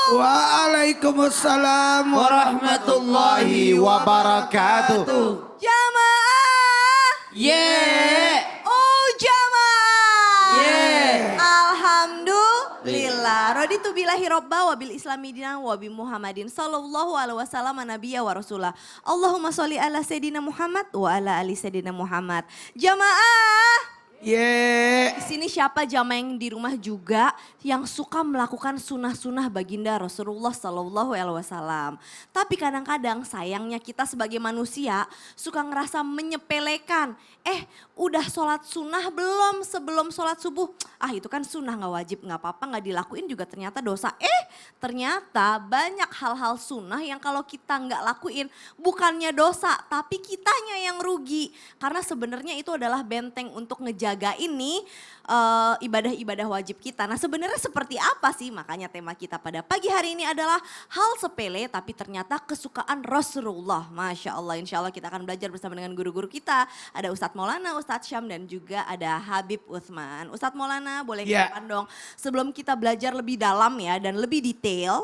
Waalaikumsalam warahmatullahi wabarakatuh. Jamaah. Yeah. Oh jamaah. Yeah. Alhamdulillah. Raditu billahi robba wa bil islami dinan wa bi Muhammadin sallallahu alaihi wasallam nabiyya wa rasulah. Allahumma sholli ala sayyidina Muhammad wa ala ali sayyidina Muhammad. Jamaah. Yeah. Di sini siapa jamaah yang di rumah juga yang suka melakukan sunah-sunah baginda Rasulullah Sallallahu Alaihi Wasallam. Tapi kadang-kadang sayangnya kita sebagai manusia suka ngerasa menyepelekan. Udah sholat sunnah belum sebelum sholat subuh? Ah itu kan sunnah nggak wajib, nggak apa-apa, nggak dilakuin juga ternyata dosa. Ternyata banyak hal-hal sunnah yang kalau kita nggak lakuin bukannya dosa, tapi kitanya yang rugi. Karena sebenarnya itu adalah benteng untuk ngejaga ini ibadah-ibadah wajib kita. Nah sebenarnya seperti apa sih? Makanya tema kita pada pagi hari ini adalah hal sepele tapi ternyata kesukaan Rasulullah. Masya Allah, insya Allah kita akan belajar bersama dengan guru-guru kita. Ada Ustadz Maulana, Ustadz Syam dan juga ada Habib Utsman. Ustadz Maulana boleh ke depan dong. Sebelum kita belajar lebih dalam ya dan lebih detail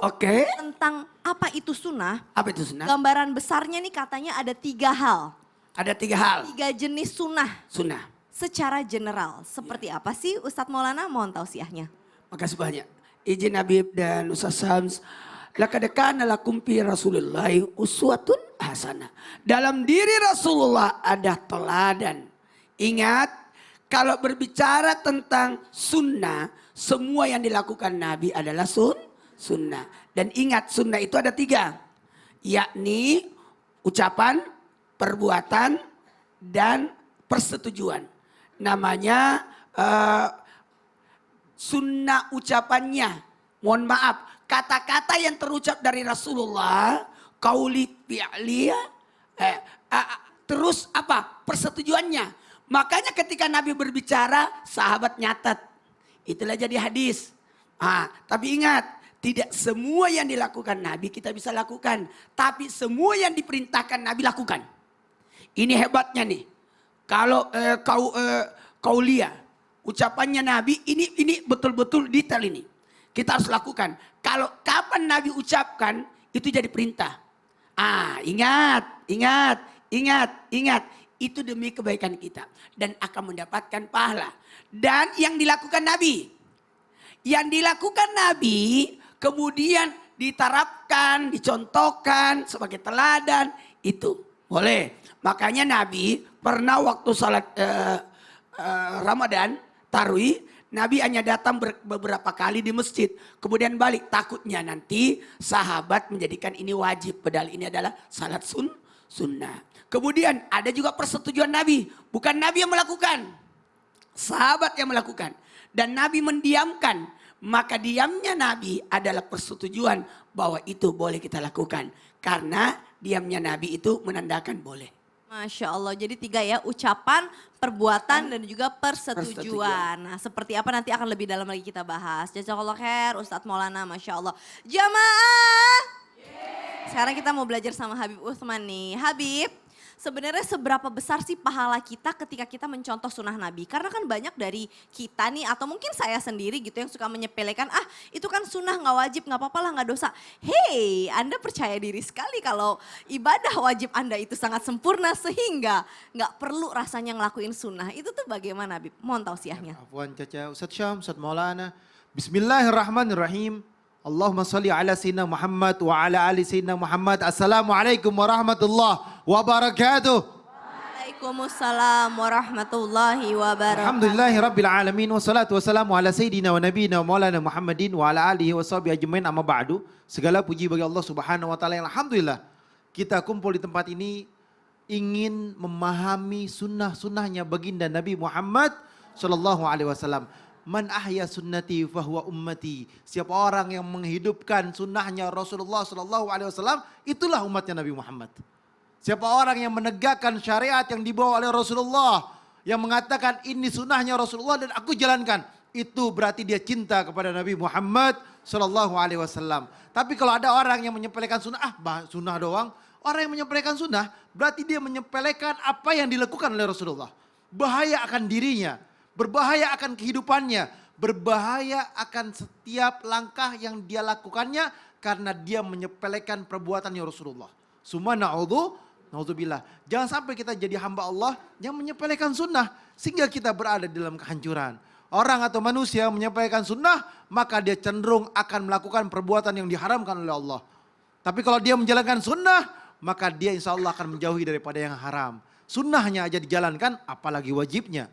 tentang apa itu sunnah. Apa itu sunnah? Gambaran besarnya nih katanya ada 3 hal. Ada 3 hal. 3 jenis sunnah. Sunnah. Secara general, seperti apa sih Ustadz Maulana? Mohon tausiahnya. Makasih banyak. Izin Habib dan Ustaz Syams. Laqad kana lakum fi Rasulillahi uswatun hasanah. Dalam diri Rasulullah ada teladan. Ingat, kalau berbicara tentang sunnah, semua yang dilakukan Nabi adalah sunnah. Dan ingat, sunnah itu ada 3. Yakni ucapan, perbuatan, dan persetujuan. Namanya sunnah ucapannya. Mohon maaf, kata-kata yang terucap dari Rasulullah, qauli fi'liya, terus apa? Persetujuannya. Makanya ketika Nabi berbicara, sahabat nyatet. Itulah jadi hadis. Tapi ingat, tidak semua yang dilakukan Nabi kita bisa lakukan. Tapi semua yang diperintahkan Nabi lakukan. Ini hebatnya nih. Kalau kaulia, ucapannya Nabi ini betul-betul detail ini. Kita harus lakukan. Kalau kapan Nabi ucapkan, itu jadi perintah. Ingat. Itu demi kebaikan kita. Dan akan mendapatkan pahala. Dan yang dilakukan Nabi. Yang dilakukan Nabi kemudian diterapkan, dicontohkan sebagai teladan. Itu boleh. Makanya Nabi pernah waktu salat Ramadan, Tarawih, Nabi hanya datang beberapa kali di masjid. Kemudian balik, takutnya nanti sahabat menjadikan ini wajib. Padahal ini adalah salat sunnah. Kemudian ada juga persetujuan Nabi. Bukan Nabi yang melakukan. Sahabat yang melakukan. Dan Nabi mendiamkan. Maka diamnya Nabi adalah persetujuan bahwa itu boleh kita lakukan. Karena diamnya Nabi itu menandakan boleh. Masya Allah, jadi 3 ya, ucapan, perbuatan, dan juga persetujuan. Nah seperti apa nanti akan lebih dalam lagi kita bahas. Jazakallah khair Ustadz Maulana, Masya Allah. Jamaah! Sekarang kita mau belajar sama Habib Utsman nih. Habib, sebenarnya seberapa besar sih pahala kita ketika kita mencontoh sunnah Nabi? Karena kan banyak dari kita nih atau mungkin saya sendiri gitu yang suka menyepelekan, itu kan sunnah nggak wajib, nggak apa-apa lah, nggak dosa. Hei, Anda percaya diri sekali kalau ibadah wajib Anda itu sangat sempurna sehingga nggak perlu rasanya ngelakuin sunnah. Itu tuh bagaimana Habib? Mohon tausiahnya. Afwan Caca, Ustadz Syam, Ustadz Maulana. Bismillahirrahmanirrahim. Allahumma salli ala Sayyidina Muhammad wa ala ali Sayyidina Muhammad. Assalamualaikum warahmatullahi wabarakatuh. Waalaikumsalam warahmatullahi wabarakatuh. Alhamdulillahi rabbil alamin. Wassalatu wassalamu ala Sayyidina wa nabiyina wa maulana Muhammadin wa ala alihi wa sahbihi ajmain amma ba'du. Segala puji bagi Allah subhanahu wa ta'ala yang alhamdulillah kita kumpul di tempat ini ingin memahami sunnah-sunnahnya baginda Nabi Muhammad sallallahu alaihi wasallam. Man ahya sunnati fahuwa ummati. Siapa orang yang menghidupkan sunnahnya Rasulullah sallallahu alaihi wasallam, itulah umatnya Nabi Muhammad. Siapa orang yang menegakkan syariat yang dibawa oleh Rasulullah, yang mengatakan ini sunnahnya Rasulullah dan aku jalankan, itu berarti dia cinta kepada Nabi Muhammad sallallahu alaihi wasallam. Tapi kalau ada orang yang menyepelekan sunnah, sunnah doang. Orang yang menyepelekan sunnah berarti dia menyepelekan apa yang dilakukan oleh Rasulullah. Bahaya akan dirinya. Berbahaya akan kehidupannya. berbahaya akan setiap langkah yang dia lakukannya karena dia menyepelekan perbuatannya Rasulullah. Summa na'udzubillah. Jangan sampai kita jadi hamba Allah yang menyepelekan sunnah sehingga kita berada di dalam kehancuran. Orang atau manusia menyepelekan sunnah, maka dia cenderung akan melakukan perbuatan yang diharamkan oleh Allah. Tapi kalau dia menjalankan sunnah, maka dia insya Allah akan menjauhi daripada yang haram. Sunnahnya aja dijalankan, apalagi wajibnya.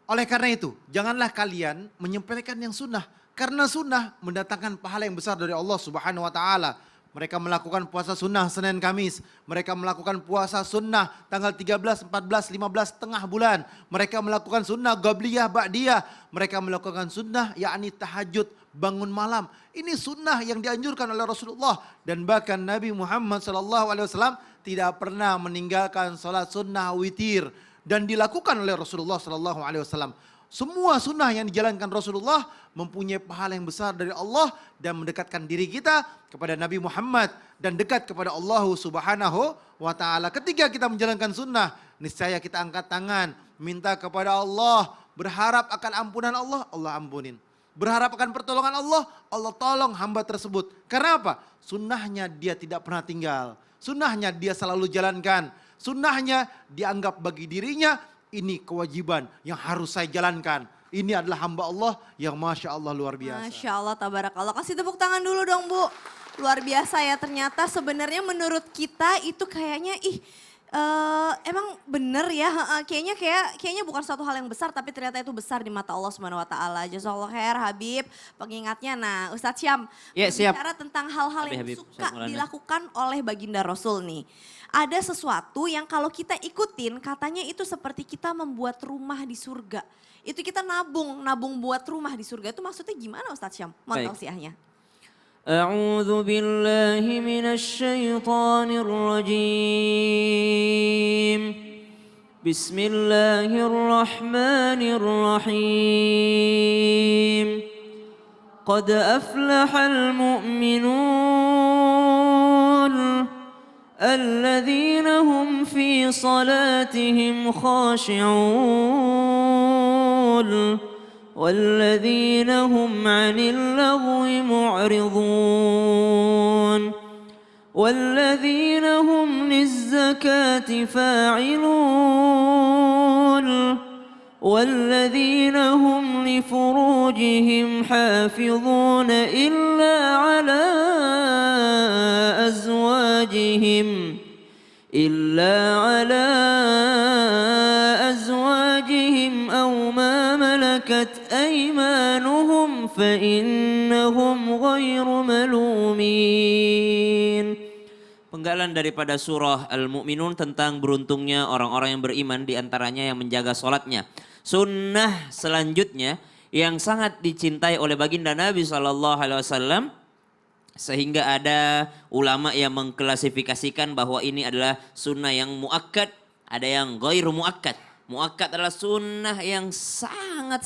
Oleh karena itu, janganlah kalian menyepelekan yang sunnah. Karena sunnah mendatangkan pahala yang besar dari Allah Subhanahu wa Ta'ala. Mereka melakukan puasa sunnah Senin Kamis. Mereka melakukan puasa sunnah tanggal 13, 14, 15 tengah bulan. Mereka melakukan sunnah Qabliyah, Ba'diyah. Mereka melakukan sunnah yakni tahajud, bangun malam. Ini sunnah yang dianjurkan oleh Rasulullah. Dan bahkan Nabi Muhammad SAW tidak pernah meninggalkan salat sunnah witir. Dan dilakukan oleh Rasulullah SAW. Semua sunnah yang dijalankan Rasulullah mempunyai pahala yang besar dari Allah dan mendekatkan diri kita kepada Nabi Muhammad dan dekat kepada Allah Subhanahu wa Ta'ala. Ketika kita menjalankan sunnah, niscaya kita angkat tangan, minta kepada Allah, berharap akan ampunan Allah, Allah ampunin. Berharap akan pertolongan Allah, Allah tolong hamba tersebut. Karena apa? Sunnahnya dia tidak pernah tinggal. Sunnahnya dia selalu jalankan. Sunnahnya dianggap bagi dirinya ini kewajiban yang harus saya jalankan. Ini adalah hamba Allah yang Masya Allah luar biasa. Masya Allah, tabarakallah. Kasih tepuk tangan dulu dong Bu. Luar biasa ya, ternyata sebenarnya menurut kita itu kayaknya emang bener ya, kayaknya bukan suatu hal yang besar tapi ternyata itu besar di mata Allah Subhanahu wa Ta'ala. Jazakallah khair Habib pengingatnya. Nah Ustadz Syam, Ya, siap. bicara tentang hal-hal yang Habib, suka Ustadz Maulana. dilakukan oleh baginda Rasul nih. Ada sesuatu yang kalau kita ikutin katanya itu seperti kita membuat rumah di surga. Itu kita nabung buat rumah di surga. Itu maksudnya gimana Ustadz Syam? Mohon Baik. tausiahnya. أعوذ بالله من الشيطان الرجيم بسم الله الرحمن الرحيم قد أفلح المؤمنون الذين هم في صلاتهم خاشعون والذين هم عن اللغو معرضون والذين هم للزكاة فاعلون والذين هم لفروجهم حافظون إلا على أزواجهم أو ما ملكت أيمانهم فإنهم غير ملومين. Penggalan daripada surah Al-Mu'minun tentang beruntungnya orang-orang yang beriman, diantaranya yang menjaga sholatnya. Sunnah selanjutnya yang sangat dicintai oleh baginda Nabi SAW, sehingga ada ulama yang mengklasifikasikan bahwa ini adalah sunnah yang muakkad, ada yang ghairu muakkad. Muakkad adalah sunnah yang sangat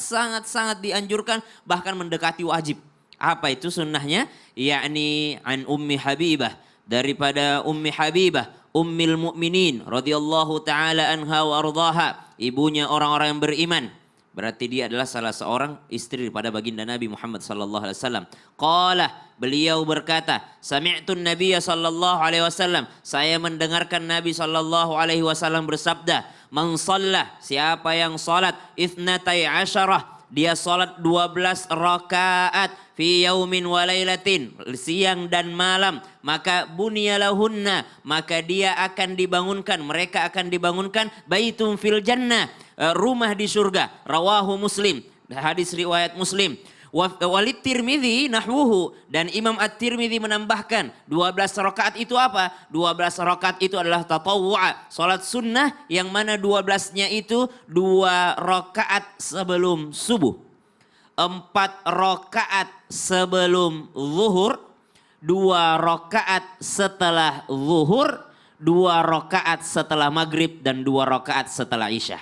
dianjurkan, bahkan mendekati wajib. Apa itu sunnahnya? Yakni an Ummi Habibah, daripada Ummi Habibah, Ummil Mukminin radhiyallahu taala anha wa ardhaha, ibunya orang-orang yang beriman. Berarti dia adalah salah seorang istri daripada baginda Nabi Muhammad sallallahu alaihi wasallam. Qala, beliau berkata, sami'tun Nabiyya sallallahu alaihi wasallam, saya mendengarkan Nabi sallallahu alaihi wasallam bersabda, man shalla, siapa yang salat itsnatai asyarah, dia salat 12 rakaat fi yaumin wa lailatin, siang dan malam, maka bunyalahunna, maka dia akan dibangunkan, mereka akan dibangunkan baitum fil jannah, rumah di surga. Rawahu Muslim, hadis riwayat Muslim. Walid Tirmidzi nahwuhu, dan Imam At-Tirmidzi menambahkan 12 rakaat itu apa? 12 rakaat itu adalah tatawwu', salat sunnah yang mana 12-nya itu 2 rakaat sebelum subuh, 4 rakaat sebelum zuhur, 2 rakaat setelah zuhur, 2 rakaat setelah maghrib, dan 2 rakaat setelah isya.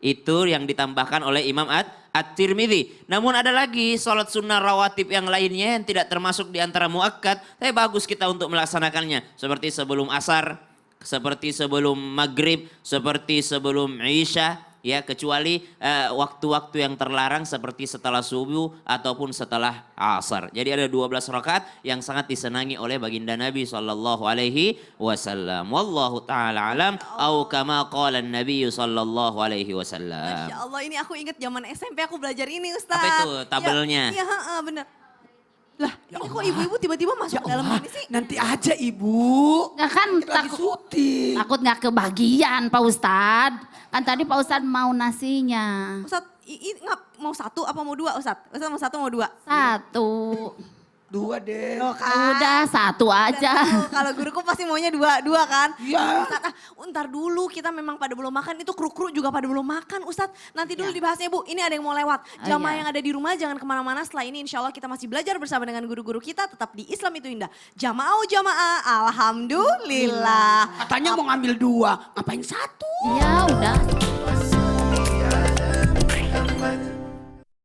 Itu yang ditambahkan oleh Imam At-Tirmidzi. Namun ada lagi salat sunnah rawatib yang lainnya yang tidak termasuk di antara muakkad, tapi bagus kita untuk melaksanakannya. Seperti sebelum asar, seperti sebelum maghrib, seperti sebelum isya. ya kecuali waktu-waktu yang terlarang seperti setelah subuh ataupun setelah asar. Jadi ada 12 rakaat yang sangat disenangi oleh baginda Nabi sallallahu alaihi wasallam. Wallahu taala alam au kama qala Nabi sallallahu alaihi wasallam. Masya Allah, ini aku ingat zaman SMP aku belajar ini Ustaz. Apa itu tabelnya? Iya, benar. Lah, ini kok ibu-ibu tiba-tiba masuk dalam ini sih? Nanti aja Ibu. Nggak kan Kita lagi syuting. takut nggak kebagian Pak Ustadz. Kan tadi Pak Ustadz mau nasinya. Ustaz, mau satu apa mau dua Ustaz? Ustaz mau satu mau dua? Satu. Dua deh. Udah satu aja. Kalau guruku pasti maunya dua kan? Iya. Ustaz, ntar dulu kita memang pada belum makan, itu kru-kru juga pada belum makan Ustaz. Nanti dulu dibahasnya Bu, ini ada yang mau lewat. Jamaah iya. yang ada di rumah jangan kemana-mana, setelah ini insya Allah kita masih belajar bersama dengan guru-guru kita, tetap di Islam itu indah. Jamaah, alhamdulillah. Katanya mau ngambil dua, ngapain satu? Ya udah.